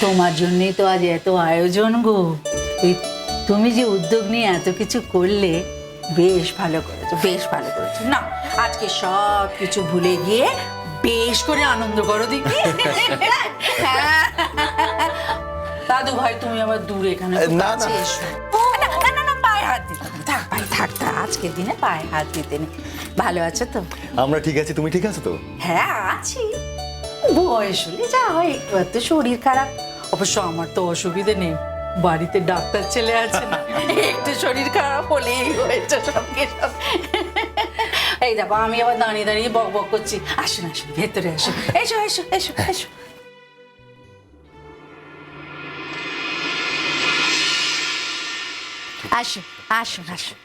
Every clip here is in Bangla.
তোমার জন্যই তো আজ এত আয়োজন গো। এই তুমি যে উদ্যোগ নিয়ে এত কিছু করলে, বেশ ভালো করেছো, বেশ ভালো করেছো। না, আজকে সব কিছু ভুলে গিয়ে বেশ করে আনন্দ করো দেখি। দাদু ভাই, তুমি আবার দূরে এখানে না, না। এসো। না না না না, পায়ে হাত দিতে হবে। থাক ভাই, থাক থাক, আজকের দিনে পায়ে হাত দিতে নেই। ভালো আছো তো? আমরা ঠিক আছি, তুমি ঠিক আছো তো? হ্যাঁ আছি। বয়স হলে যা হয়, একটু এত শরীর খারাপ। অবশ্য আমার তো অসুবিধে নেই, বাড়িতে ডাক্তার ছেলে আছে না। একটু শরীর খারাপ হলেই হয়েছে সবকে সব। এই দেখো, আমি আবার দাঁড়িয়ে দাঁড়িয়ে বক বক করছি। আসুন আসুন, ভেতরে আসুন। এসো এসো এসো এসো। আসুন আসুন আসুন।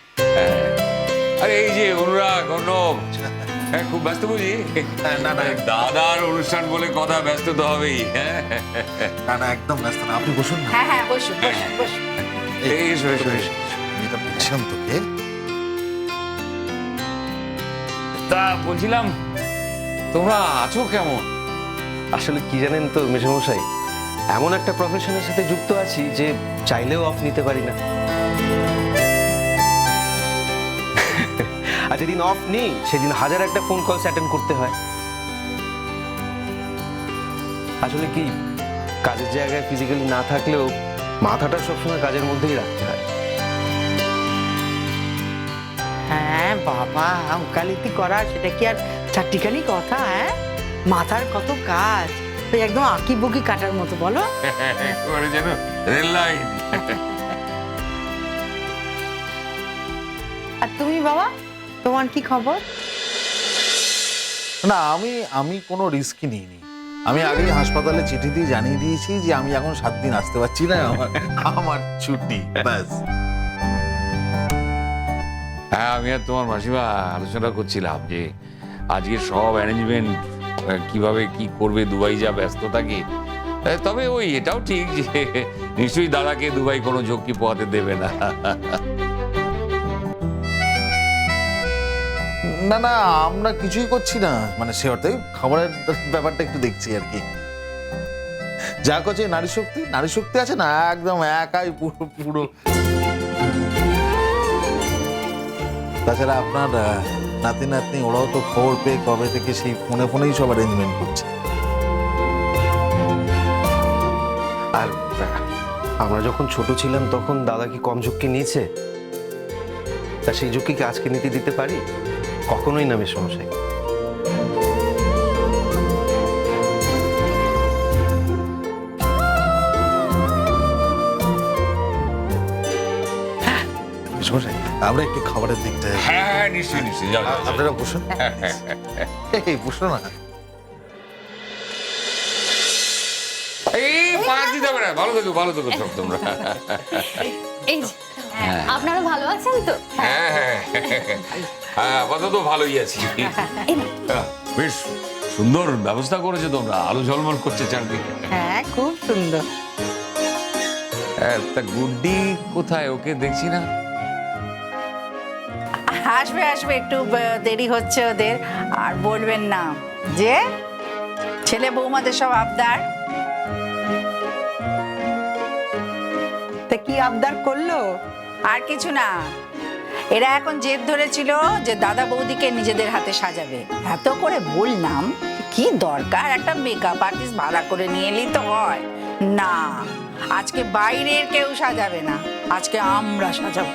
আরে এই যে অনুরাগ, অর্ণব, খুব ব্যস্ত বুঝি? না, না। দাদার অনুষ্ঠান বলে কথা, ব্যস্ত তো হবেই। না না, একদম ব্যস্ত না, আপনি বসুন না। হ্যাঁ হ্যাঁ, বসুন বসুন বসুন। এসো এসো এসো। এটা বলছিলাম তোকে। তা বলছিলাম, তোমরা আছো কেমন? আসলে কি জানেন তো মেশামশাই, এমন একটা প্রফেশনের সাথে যুক্ত আছি যে চাইলেও অফ নিতে পারি না। আর যেদিন অফ নেই সেদিন হাজার একটা ফোন কল অ্যাটেন্ড করতে হয়। আসলে কি, কাজের জায়গায় ফিজিক্যালি না থাকলেও মাথাটা সবসময় কাজের মধ্যেই রাখতে হয়। হ্যাঁ বাবা, ওকালতি করা সেটা কি আর চারটিখানি কথা? হ্যাঁ, মাথার কত কাজ, ওই একদম আঁকি বুকি কাটার মতো, বলো। একেবারে যেন রেল লাইন। আর তুমি বাবা, তোমার কি খবর? না, আমি কোনো রিস্কই নিইনি। আমি আগেই হাসপাতালে চিঠি দিয়ে জানিয়ে দিয়েছি যে আমি এখন 7 দিন আসতে পারছি না, আমার ছুটি, ব্যাস। হ্যাঁ, আমি আর তোমার মাসিমা আলোচনা করছিলাম যে আজকে সব অ্যারেঞ্জমেন্ট কিভাবে কি করবে, দুবাই যা ব্যস্ত থাকি। তবে ওই এটাও ঠিক যে নিশ্চয়ই দাদাকে দুবাই কোনো ঝক্কি পোহাতে দেবে না। না না, আমরা কিছুই করছি না, মানে সে অর্থে খাবারের ব্যাপারটা একটু দেখছি আর কি। যা করছে নারী শক্তি আছে না, একদম একাই পুরো পুরো। তাছাড়া আপনার নাতি নাতনি ওরাও তো খবর পেয়ে কবে থেকে সেই ফোনেই সব অ্যারেঞ্জমেন্ট করছে। আর আমরা যখন ছোট ছিলাম তখন দাদা কি কম ঝুঁকি নিয়েছে? তা সেই ঝুঁকিকে আজকে নিতে দিতে পারি? কখনোই না মেশামশাই। সমস্যাই, আমরা একটু খাবারের দিকটা। হ্যাঁ হ্যাঁ, নিশ্চয়ই নিশ্চয়ই, যাও, যাও, যাও। আপনারা বসুন, এই বসুন না। এই পাঁচ দিতে হবে না, ভালো থেকো সব তোমরা। এই যে, আপনারা ভালো আছেন তো? হ্যাঁ হ্যাঁ হ্যাঁ, আপাতত ভালোই আছি। বেশ সুন্দর ব্যবস্থা করেছো তোমরা, আলো ঝলমল করছে চারদিকে। হ্যাঁ, খুব সুন্দর। তা গুড্ডি কোথায়? ওকে দেখছি না। আসবে আসবে, একটু দেরি হচ্ছে ওদের। আর বলবেন না যে ছেলে বৌমাদের সব আবদার। তা কি আবদার করলো? আর কিছু না, এরা এখন জেদ ধরেছিল যে দাদা বৌদিকে নিজেদের হাতে সাজাবে। এত করে বললাম, কি দরকার একটা মেকআপ আর্টিস্ট ভাড়া করে নিয়ে এলেই তো হয়। না, আজকে বাইরের কেউ সাজাবে না, আজকে আমরা সাজাবো।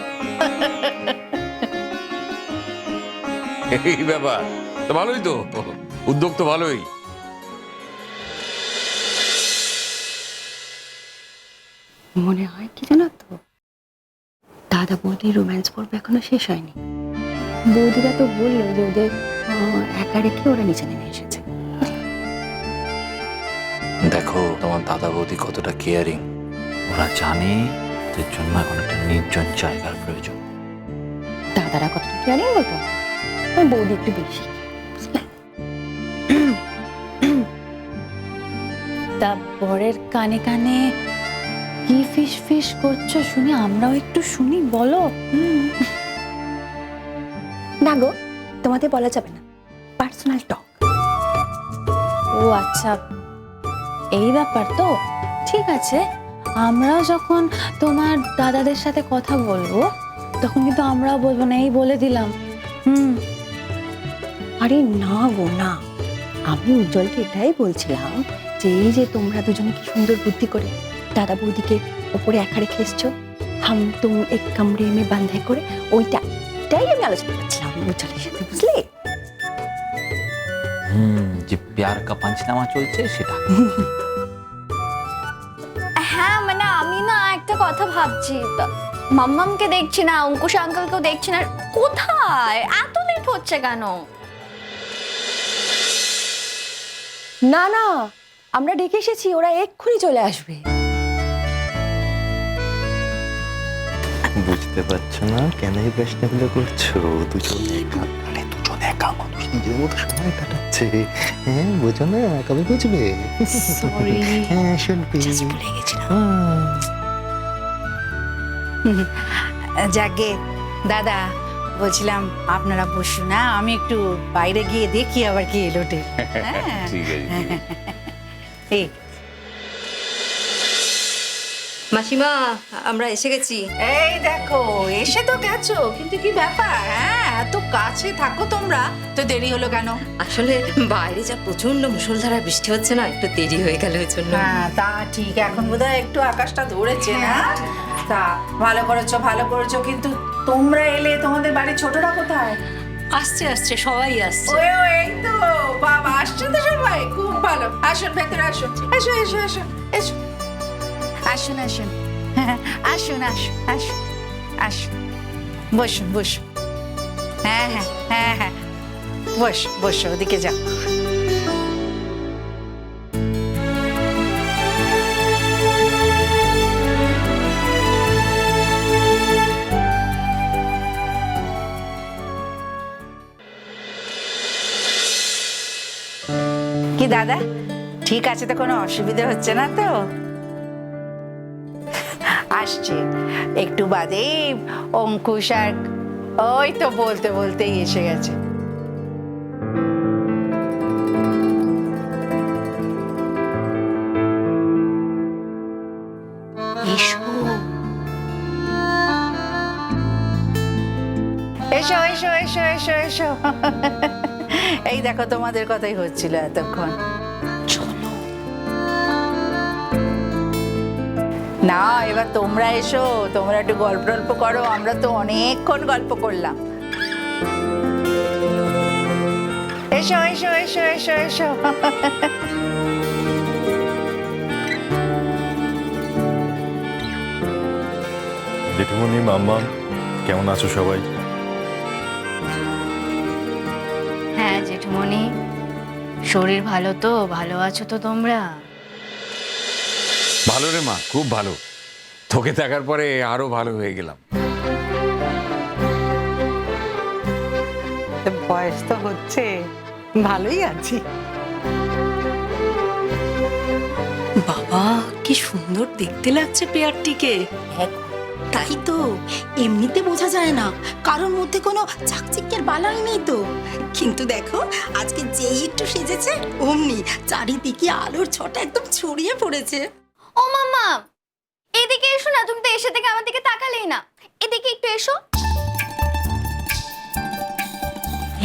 এই ব্যাপার তো ভালোই, তো উদ্যোগ তো ভালোই। মনে হয় কি জানো তো, দাদা বৌদির রোম্যান্স পর্ব এখনো শেষ হয়নি। বৌদিরা তো বললো যে ওদের একা রেখে ওরা নিচে নেমে এসেছে। দেখো তোমার দাদা বৌদি কতটা কেয়ারিং, ওরা জানে এর জন্য এখন একটা নির্জন জায়গার প্রয়োজন। দাদারা কতটা কেয়ারিং বলতো, বৌদি একটু বেশি। তা বরের কানে কানে কি ফিস ফিস করছো শুনি, আমরাও একটু শুনি, বলো। না গো, তোমাদের বলা যাবে না, পার্সোনাল টক। ও আচ্ছা, এই ব্যাপার তো, ঠিক আছে, আমরাও যখন তোমার দাদাদের সাথে কথা বলবো তখন কিন্তু আমরাও বলবো না, এই বলে দিলাম। আরে না গো না, আমি উজ্জ্বলকে এটাই বলছিলাম যে এই যে তোমরা দুজনে কি সুন্দর বুদ্ধি করে দাদা বৌদিকে ওপরে একা রেখে এসছো, হাম তুম এক কামড়ে মে বাঁধে করে, ওইটাই আমি আলোচনা করছিলাম উজ্জ্বলের সাথে, বুঝলে? যে প্যার কা পাঞ্চনামা চলছে সেটা। হ্যাঁ মানে আমি না একটা কথা ভাবছি, মাম্মামকে দেখছি না, অঙ্কুশ আঙ্কেলকেও দেখছি না, কোথায় এত লেট হচ্ছে কেন? না না, আমরা ডেকে এসেছি, ওরা এক্ষুনি চলে আসবে। বুঝতে পারছো না কেন এই প্রশ্নগুলো করছো? দুজন একা, আরে দুজন একা মানুষ নিজের মতো সময় কাটাচ্ছে। হ্যাঁ বোঝো না, কবে বুঝবে? সরি, হ্যাঁ শুনবি। ভুলে গেছিলাম। যাকে দাদা বলছিলাম আপনারা বসুন না, আমি একটু বাইরে গিয়ে দেখি আবার কি এলোটে। হ্যাঁ ঠিক আছে। এই মাসিমা, আমরা এসে গেছি। এই দেখো এসে তো গেছো, কিন্তু কি ব্যাপার? হ্যাঁ এত কাছে থাকো তোমরা, তো দেরি হলো কেন? আসলে বাইরে যা প্রচন্ড মুষলধারা বৃষ্টি হচ্ছে না, একটু দেরি হয়ে গেল এর জন্য। হ্যাঁ তা ঠিক, এখন বোধহয় একটু আকাশটা ধরেছে না? তা ভালো করেছো, কিন্তু তোমরা এলে, তোমাদের বাড়ির ছোটরা কোথায়? আসছে আসছে, সবাই আসছে। ওই এই তো বাবা আসছে তো সবাই, খুব ভালো। আসুন ভেতরে আসুন, এসো এসো এসো এসো, আসুন আসুন আসুন আসুন আসুন আসুন, বসুন বসুন। হ্যাঁ হ্যাঁ হ্যাঁ হ্যাঁ, বসো ওদিকে যাও। কি দাদা ঠিক আছে তো, কোনো অসুবিধা হচ্ছে না তো? আসছে একটু বাদে অঙ্কুশ আর ওই তো বলতে বলতেই এসে গেছে। এসো এসো এসো এসো এসো, এই দেখো তোমাদের কথাই হচ্ছিল এতক্ষণ। না এবার তোমরা এসো, তোমরা একটু গল্প করো, আমরা তো অনেকক্ষণ গল্প করলাম। এসো এসো এসো এসো এসো। জেঠুমনি, মাম্মা, কেমন আছো সবাই? হ্যাঁ জেঠুমনি, শরীর ভালো তো? ভালো আছো তো তোমরা? ভালো রে মা, খুব ভালো। তোকে দেখার পরে আরো ভালো হয়ে গেলাম। বয়স তো হচ্ছে, ভালোই আছি। বাবা, কি সুন্দর দেখতে লাগছে পেয়ারটিকে। তাই তো, এমনিতে বোঝা যায় না, কারোর মধ্যে কোনো চাকচিক্যের বালাই নেই তো। কিন্তু দেখো আজকে যেই একটু সেজেছে অমনি চারিদিকে আলোর ছটা একদম ছড়িয়ে পড়েছে। ও মাম্মা, এদিকে এসো না, তুমি তো এসে থেকে আমার দিকে তাকালেই না, এদিকে একটু এসো।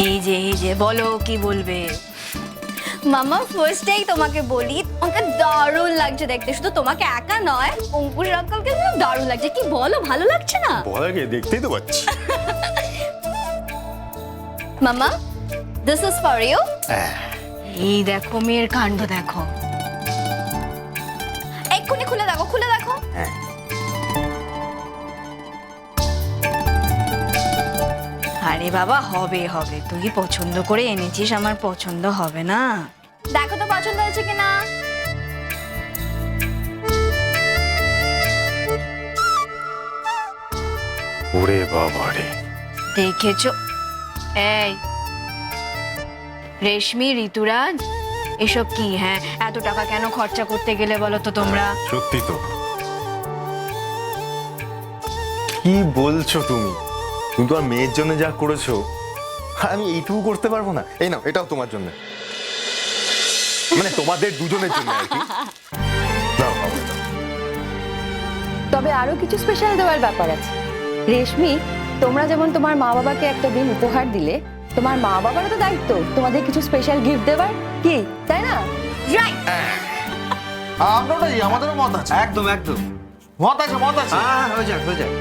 এই যে বলো কি বলবে? মামা ফার্স্টেই তোমাকে বলি, তোমাকে দারুণ লাগছে দেখতে, শুধু তোমাকে একা নয়, অঙ্কুশ আঙ্কেলকে দারুণ লাগছে। কি বলো, ভালো লাগছে না? বলা গিয়ে দেখতেই তো পাচ্ছি। মামা, দিস ইজ ফর ইউ। এই দেখো মেয়ের কাণ্ড দেখো, এক্ষুনি খুলে দেখো, খুলে দেখো। আরে বাবা, হবে হবে, তুই পছন্দ করে এনেছিস, আমার পছন্দ হবে না? দেখো তো পছন্দ হয়েছে কিনা। ওরে বাবা রে, দেখেছো? এই রেশমি, ঋতুরাজ, এসব কি? হ্যাঁ, এত টাকা কেন খরচা করতে গেলে বলো তো তোমরা? সত্যি তো। কি বলছো তুমি? তুমি তোমার মেয়ের জন্য যা করেছো, আমি এইটুকু করতে পারবো না? এই নাও, এটাও তোমার জন্য, মানে তোমাদের দুজনের জন্য আর কি। নাও, বাবা, নাও। তবে আরো কিছু স্পেশাল দেওয়ার ব্যাপার আছে। রেশমি, তোমরা যেমন তোমার মা বাবাকে একটা দিন উপহার দিলে, তোমার মা বাবারও তো দায়িত্ব তোমাদের কিছু স্পেশাল গিফট দেওয়ার, কি তাই না? রাইট। আমরা ওটাই, আমাদেরও মত আছে, একদম একদম। মত আছে, মত আছে। হ্যাঁ, হয়ে যাক হয়ে যাক।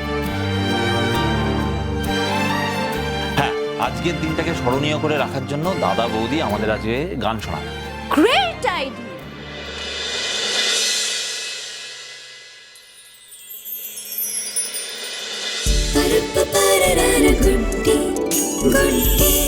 হ্যাঁ, আজকের দিনটাকে স্মরণীয় করে রাখার জন্য দাদা বৌদি আমাদের আজকে গান শোনাবে। Great idea. Good day.